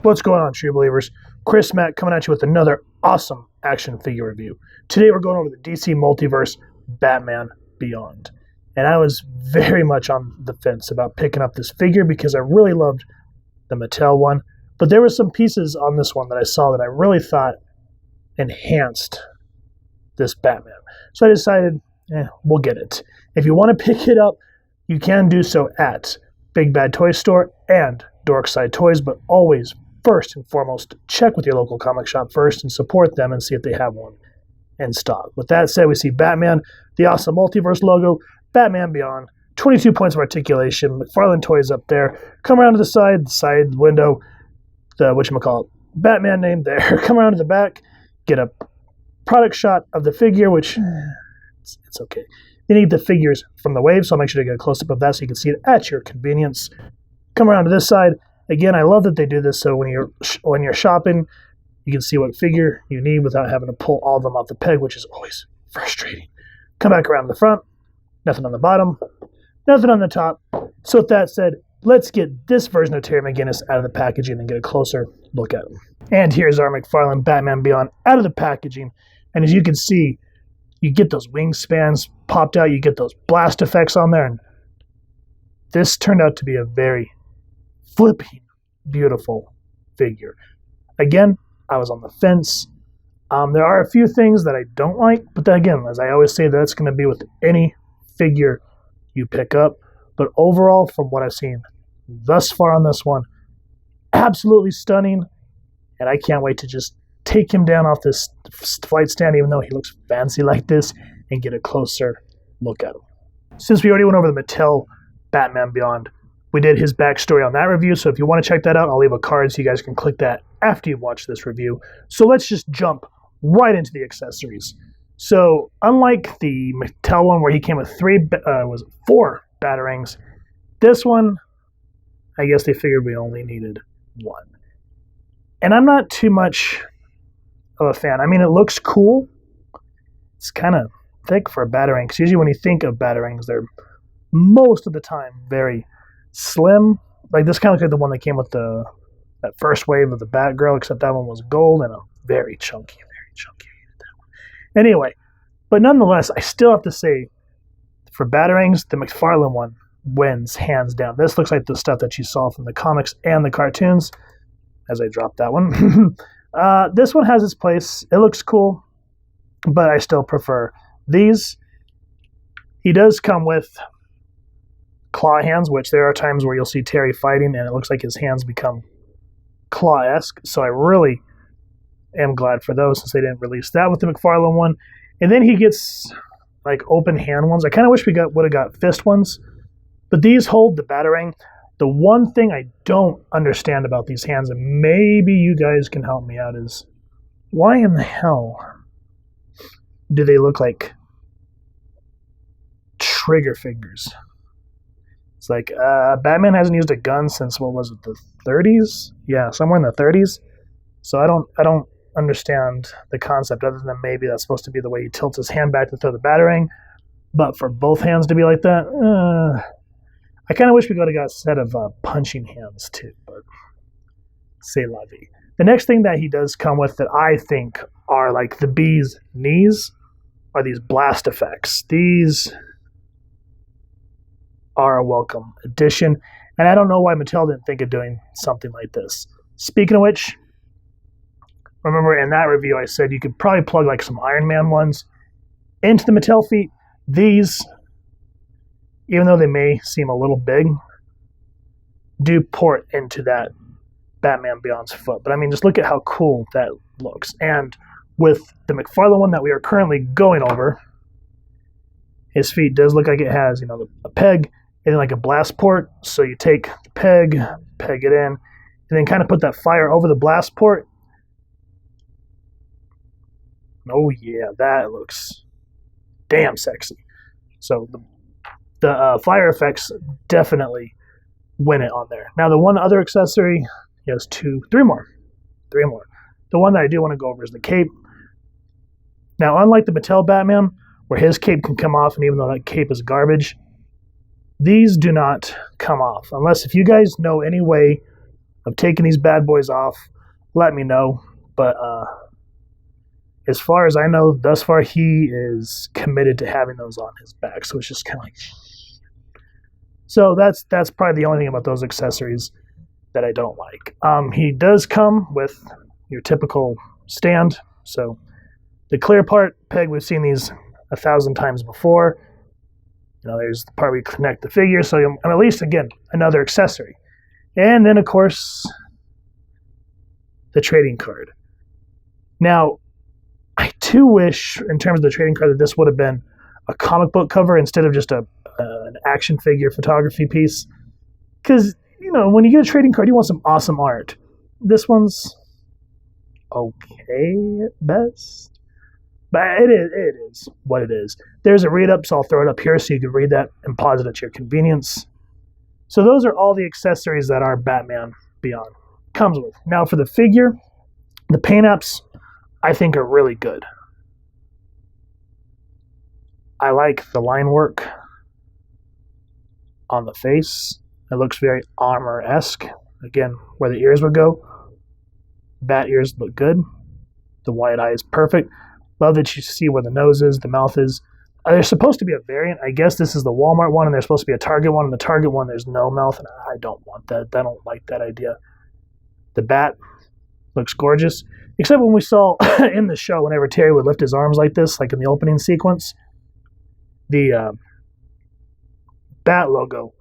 What's going on, true believers? Chris Mack coming at you with another awesome action figure review. Today we're going over the DC Multiverse Batman Beyond. And I was very much on the fence about picking up this figure because I really loved the Mattel one. But there were some pieces on this one that I saw that I really thought enhanced this Batman. So I decided, we'll get it. If you want to pick it up, you can do so at Big Bad Toy Store and Dorkside Toys, but always, first and foremost, check with your local comic shop first and support them and see if they have one in stock. With that said, we see Batman, the awesome Multiverse logo, Batman Beyond, 22 points of articulation, McFarlane Toys up there. Come around to the side window, the whatchamacallit, Batman name there. Come around to the back, get a product shot of the figure, which it's okay. You need the figures from the wave, so I'll make sure to get a close-up of that so you can see it at your convenience. Come around to this side. Again, I love that they do this so when you're shopping, you can see what figure you need without having to pull all of them off the peg, which is always frustrating. Come back around the front. Nothing on the bottom. Nothing on the top. So with that said, let's get this version of Terry McGinnis out of the packaging and get a closer look at him. And here's our McFarlane Batman Beyond out of the packaging. And as you can see, you get those wingspans popped out. You get those blast effects on there. And this turned out to be a very flipping beautiful figure. Again, I was on the fence. There are a few things that I don't like, but then again, as I always say, that's going to be with any figure you pick up. But overall, from what I've seen thus far on this one, absolutely stunning, and I can't wait to just take him down off this flight stand, even though he looks fancy like this, and get a closer look at him. Since we already went over the Mattel Batman Beyond, we did his backstory on that review, so if you want to check that out, I'll leave a card so you guys can click that after you've watched this review. So let's just jump right into the accessories. So unlike the Mattel one where he came with four batarangs, this one, I guess they figured we only needed one. And I'm not too much of a fan. I mean, it looks cool. It's kind of thick for a batarang, because usually when you think of batarangs, they're most of the time very slim. Like this kind of looks like the one that came with that first wave of the Batgirl, except that one was gold and a very chunky. I hated that one. Anyway, but nonetheless, I still have to say, for batarangs, the McFarlane one wins hands down. This looks like the stuff that you saw from the comics and the cartoons, as I dropped that one. This one has its place. It looks cool, but I still prefer these. He does come with claw hands, which there are times where you'll see Terry fighting and it looks like his hands become claw-esque, so I really am glad for those since they didn't release that with the McFarlane one. And then he gets like open hand ones. I kind of wish we would have got fist ones, but these hold the batarang. The one thing I don't understand about these hands, and maybe you guys can help me out, is why in the hell do they look like trigger fingers? It's like Batman hasn't used a gun since, what was it, the 30s? Yeah, somewhere in the 30s. So I don't understand the concept other than maybe that's supposed to be the way he tilts his hand back to throw the batarang. But for both hands to be like that, I kind of wish we could have got a set of punching hands too, but c'est la vie. The next thing that he does come with that I think are like the bee's knees are these blast effects. These are a welcome addition, and I don't know why Mattel didn't think of doing something like this. Speaking of which, remember in that review I said you could probably plug like some Iron Man ones into the Mattel feet. These, even though they may seem a little big, do port into that Batman Beyond's foot. But I mean, just look at how cool that looks. And with the McFarlane one that we are currently going over, his feet does look like it has, a peg and then like a blast port. So you take the peg it in, and then kind of put that fire over the blast port. Oh yeah, that looks damn sexy. So the fire effects definitely win it on there. Now the one other accessory, he has three more. The one that I do want to go over is the cape. Now, unlike the Mattel Batman, where his cape can come off, and even though that cape is garbage, these do not come off. Unless if you guys know any way of taking these bad boys off, let me know. But as far as I know, thus far, he is committed to having those on his back. So it's just kind of like... So that's probably the only thing about those accessories that I don't like. He does come with your typical stand. So the clear part peg, we've seen these 1,000 times before. There's the part where you connect the figure. So I'm at least, again, another accessory. And then, of course, the trading card. Now, I do wish, in terms of the trading card, that this would have been a comic book cover instead of just an action figure photography piece. Because, when you get a trading card, you want some awesome art. This one's okay at best. But it is what it is. There's a read-up, so I'll throw it up here so you can read that and pause it at your convenience. So those are all the accessories that our Batman Beyond comes with. Now for the figure, the paint apps, I think are really good. I like the line work on the face. It looks very armor-esque. Again, where the ears would go. Bat ears look good. The white eye is perfect. Love that you see where the nose is, the mouth is. There's supposed to be a variant. I guess this is the Walmart one, and there's supposed to be a Target one. And the Target one, there's no mouth, and I don't want that. I don't like that idea. The bat looks gorgeous. Except when we saw in the show, whenever Terry would lift his arms like this, like in the opening sequence, the bat logo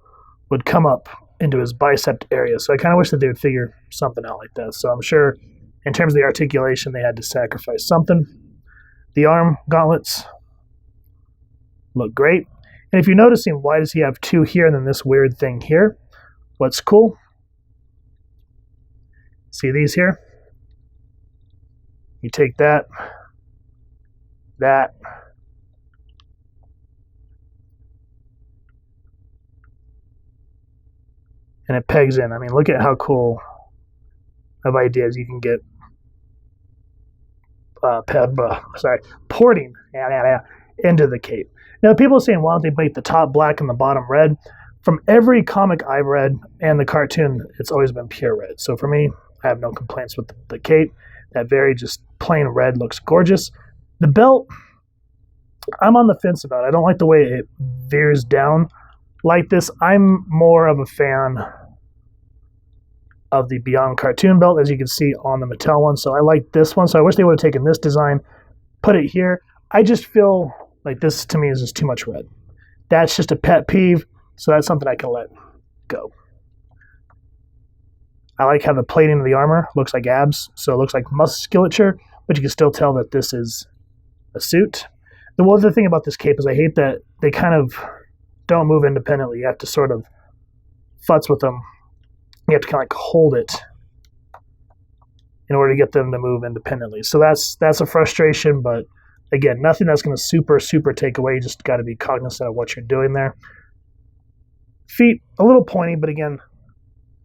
would come up into his bicep area. So I kind of wish that they would figure something out like that. So I'm sure in terms of the articulation, they had to sacrifice something. The arm gauntlets look great. And if you're noticing, why does he have two here and then this weird thing here? What's cool? See these here? You take that, and it pegs in. I mean, look at how cool of ideas you can get porting into the cape. Now, people are saying, why don't they make the top black and the bottom red? From every comic I've read and the cartoon, it's always been pure red. So for me, I have no complaints with the cape. That very just plain red looks gorgeous. The belt, I'm on the fence about it. I don't like the way it veers down like this. I'm more of a fan of the Beyond cartoon belt, as you can see on the Mattel one. So I like this one. So I wish they would have taken this design, put it here. I just feel like this, to me, is just too much red. That's just a pet peeve, so that's something I can let go. I like how the plating of the armor looks like abs, so it looks like musculature, but you can still tell that this is a suit. The other thing about this cape is I hate that they kind of don't move independently. You have to sort of futz with them. You have to kind of like hold it in order to get them to move independently. So that's a frustration, but again, nothing that's going to super take away. You just got to be cognizant of what you're doing there. Feet, a little pointy, but again,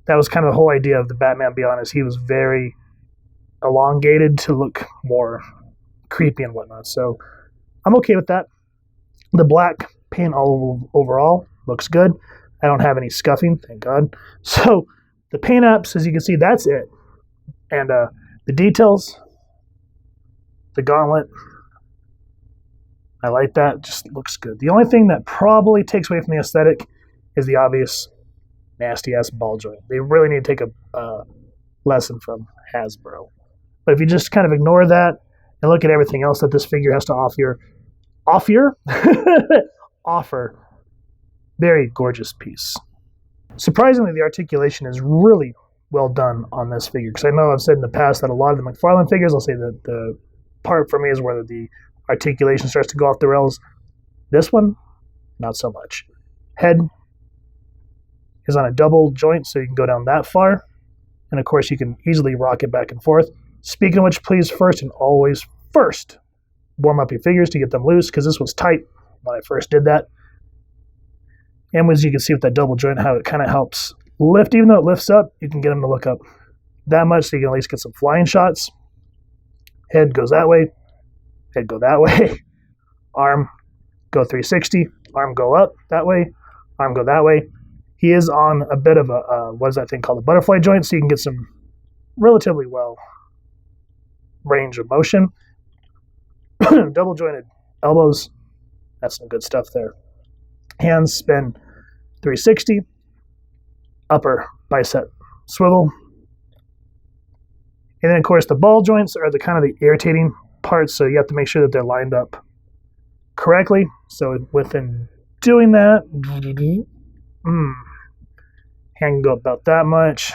that was kind of the whole idea of the Batman Beyond, is he was very elongated to look more creepy and whatnot. So I'm okay with that. The black paint overall looks good. I don't have any scuffing, thank God. So the paint apps, as you can see, that's it. And the details, the gauntlet, I like that. Just looks good. The only thing that probably takes away from the aesthetic is the obvious nasty-ass ball joint. They really need to take a lesson from Hasbro. But if you just kind of ignore that and look at everything else that this figure has to offer, very gorgeous piece. Surprisingly, the articulation is really well done on this figure, because I know I've said in the past that a lot of the McFarlane figures, I'll say that the part for me is where the articulation starts to go off the rails. This one, not so much. Head is on a double joint, so you can go down that far. And of course, you can easily rock it back and forth. Speaking of which, please first and always first warm up your figures to get them loose, because this was tight when I first did that. And as you can see with that double joint, how it kind of helps lift. Even though it lifts up, you can get them to look up that much, so you can at least get some flying shots. Head goes that way. Head go that way. Arm go 360. Arm go up that way. Arm go that way. He is on a bit of a, what is that thing called? A butterfly joint, so you can get some relatively well range of motion. Double jointed elbows. That's some good stuff there. Hands spin 360. Upper bicep swivel. And then, of course, the ball joints are the kind of the irritating parts, so you have to make sure that they're lined up correctly. So within doing that, hand can go about that much.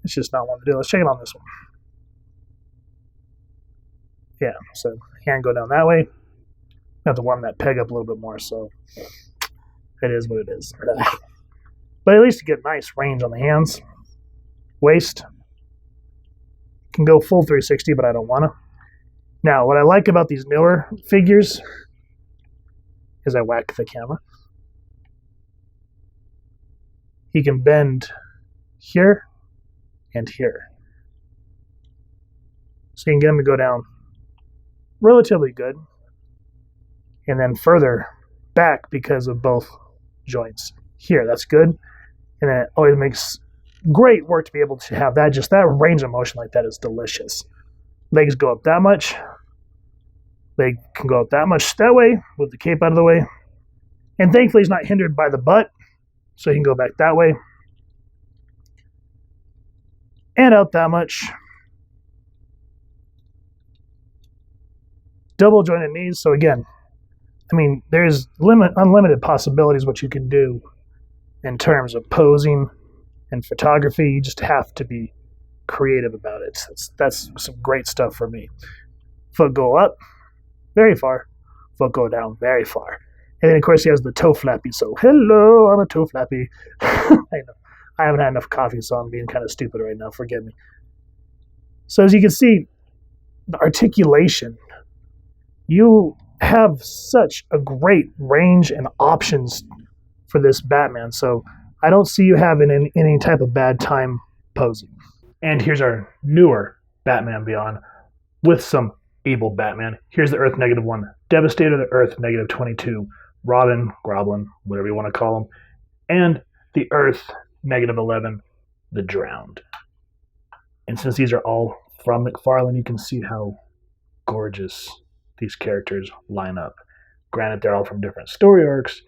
It's just not one to do. Let's check it on this one. Yeah, so hand go down that way. I have to warm that peg up a little bit more, so it is what it is. But at least you get nice range on the hands. Waist. Can go full 360, but I don't want to. Now, what I like about these newer figures is I whack the camera. He can bend here and here. So you can get him to go down relatively good. And then further back because of both joints. Here, that's good. And then it always makes great work to be able to have that. Just that range of motion like that is delicious. Legs go up that much. Leg can go up that much that way with the cape out of the way. And thankfully he's not hindered by the butt. So he can go back that way. And out that much. Double jointed knees. So again, I mean, there's unlimited possibilities what you can do in terms of posing and photography. You just have to be creative about it. That's some great stuff for me. Foot go up very far. Foot go down very far. And then, of course, he has the toe flappy. So, hello, I'm a toe flappy. I know. I haven't had enough coffee, so I'm being kind of stupid right now. Forgive me. So, as you can see, the articulation, you have such a great range and options for this Batman. So, I don't see you having any type of bad time posing. And here's our newer Batman Beyond with some able Batman. Here's the Earth -1, Devastator, the Earth -22, Robin, Groblin, whatever you want to call him, and the Earth -11, the Drowned. And since these are all from McFarlane, you can see how gorgeous these characters line up. Granted, they're all from different story arcs,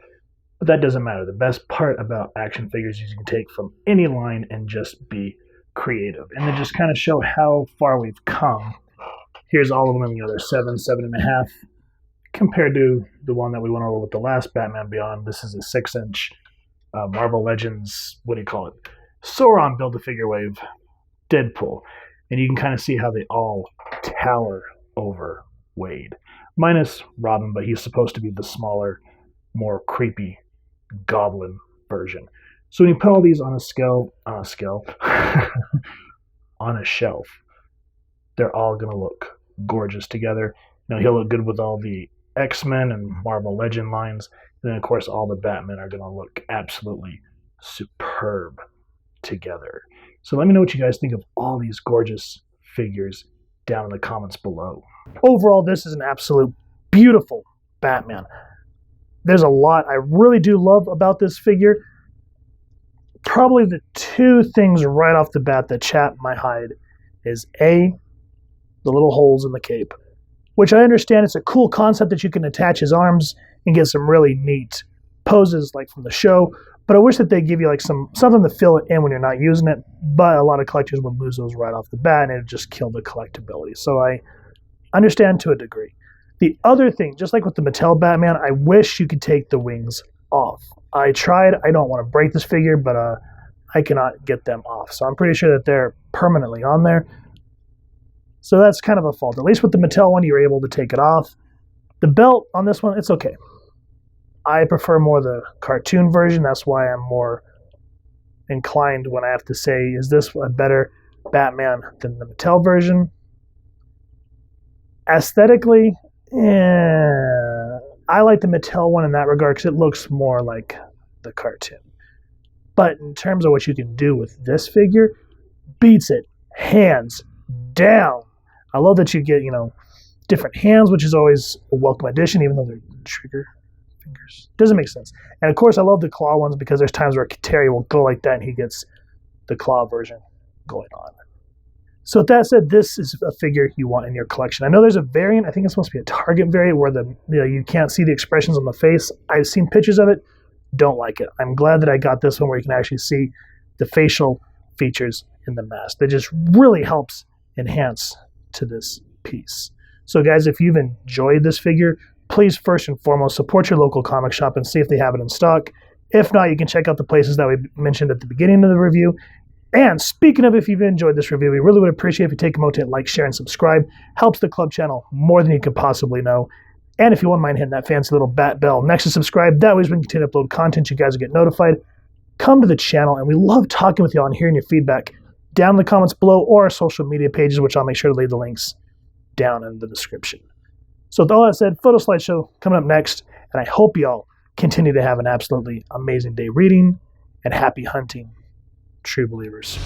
but that doesn't matter. The best part about action figures is you can take from any line and just be creative. And they just kind of show how far we've come. Here's all of them, they're 7, 7.5, compared to the one that we went over with the last Batman Beyond. This is a 6-inch Marvel Legends, Sauron Build-A-Figure Wave Deadpool. And you can kind of see how they all tower over Wade. Minus Robin, but he's supposed to be the smaller, more creepy goblin version. So when you put all these on a shelf, they're all going to look gorgeous together. He'll look good with all the X-Men and Marvel Legend lines. And then, of course, all the Batmen are going to look absolutely superb together. So let me know what you guys think of all these gorgeous figures down in the comments below. Overall, this is an absolute beautiful Batman. There's a lot I really do love about this figure. Probably the two things right off the bat that chap my hide is A, the little holes in the cape, which I understand it's a cool concept that you can attach his arms and get some really neat poses like from the show, but I wish that they give you like something to fill it in when you're not using it, but a lot of collectors would lose those right off the bat and it would just kill the collectability. So I understand to a degree. The other thing, just like with the Mattel Batman, I wish you could take the wings off. I tried. I don't want to break this figure, but I cannot get them off. So I'm pretty sure that they're permanently on there. So that's kind of a fault. At least with the Mattel one, you were able to take it off. The belt on this one, it's okay. I prefer more the cartoon version. That's why I'm more inclined when I have to say, is this a better Batman than the Mattel version? Aesthetically, I like the Mattel one in that regard because it looks more like the cartoon. But in terms of what you can do with this figure, beats it hands down. I love that you get, different hands, which is always a welcome addition, even though they're trigger fingers. Doesn't make sense. And of course, I love the claw ones because there's times where Terry will go like that and he gets the claw version going on. So with that said, this is a figure you want in your collection. I know there's a variant. I think it's supposed to be a Target variant where you can't see the expressions on the face. I've seen pictures of it. Don't like it. I'm glad that I got this one where you can actually see the facial features in the mask. That just really helps enhance to this piece. So guys, if you've enjoyed this figure, please first and foremost support your local comic shop and see if they have it in stock. If not, you can check out the places that we mentioned at the beginning of the review. And speaking of, if you've enjoyed this review, we really would appreciate if you take a moment to like, share, and subscribe. Helps the club channel more than you could possibly know. And if you wouldn't mind hitting that fancy little bat bell next to subscribe, that way when we continue to upload content, you guys will get notified. Come to the channel, and we love talking with y'all and hearing your feedback down in the comments below or our social media pages, which I'll make sure to leave the links down in the description. So with all that said, photo slideshow coming up next, and I hope y'all continue to have an absolutely amazing day reading, and happy hunting, true believers.